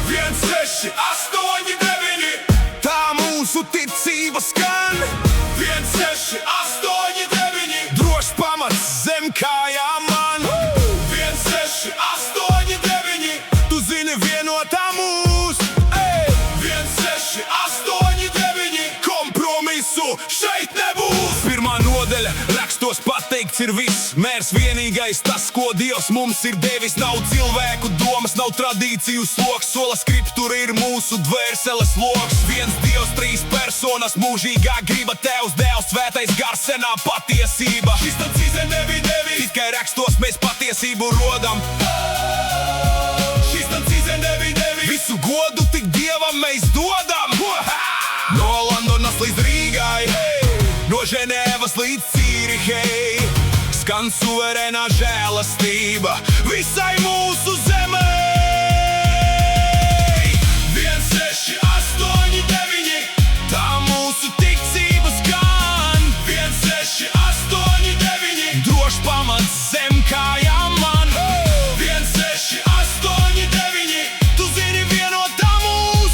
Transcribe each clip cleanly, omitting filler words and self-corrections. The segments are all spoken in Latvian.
168 tā mūsu ticība skan. 168 drošs pamats zem kājām man. 168 tu zini vienotā mūs. 168 kompromisu šeit nebūs. Pirmā nodaļa rakstos pateikts ir viss. Mērs vienīgais tas, ko Dievs mums ir devis. Nav cilvēku domas, nav tradīciju sloks. Sola skriptura ir mūsu dvēseles loks. Viens Dievs, trīs personas, mūžīgā griba. Tevs, Dēls, Svētais gars, senā patiesība. Šis tāds izdevi devi. Tikai rakstos mēs patiesību rodam. Šis tāds izdevi devi. Visu godu tik Dievam mēs dodam. No Londonas līdz Rīgai, no Ženēvas līdz Cīrihei, skan suverēnā žēlastība visai mūsu zemei. 168 tā mūsu ticība skan. 168 drošs pamats zem kājām man. 168 tu zini vienotā mūs.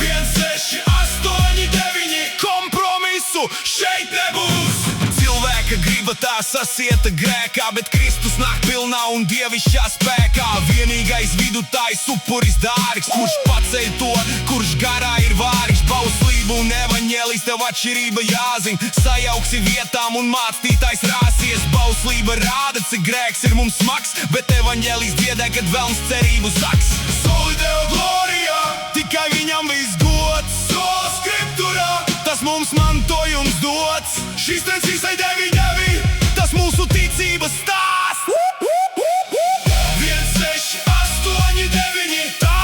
168 kompromisu šeit nebūs. Cilvēka griba tā sasieta grēkā, bet Kristus nāk pilnā un dievišķā spēkā. Vienīgais vidutājs, upuris dārgs, kurš paceļ to, kurš garā ir vārgs. Bauslība un evaņģēlijs tev atšķirība jāzina. Sajauksi vietām un mācītājs rāsies. Bauslība rāda, cik grēks ir mums smags, bet evaņģēlijs dziedē, kad velns cerību zaks. Soli Deo glorijā, tikai viņam viss gods. Sola skripturā, tas mums mantojums dots. Šis tens visai devi devi, tas mūsu ticības stāsts. 168 tā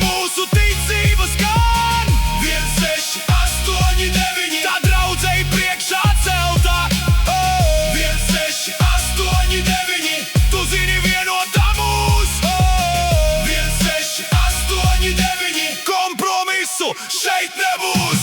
mūsu ticība skan. 168 tā draudzei priekšā celtā. 168 tu zini vienotā mūs. 168 kompromisu šeit nebūs.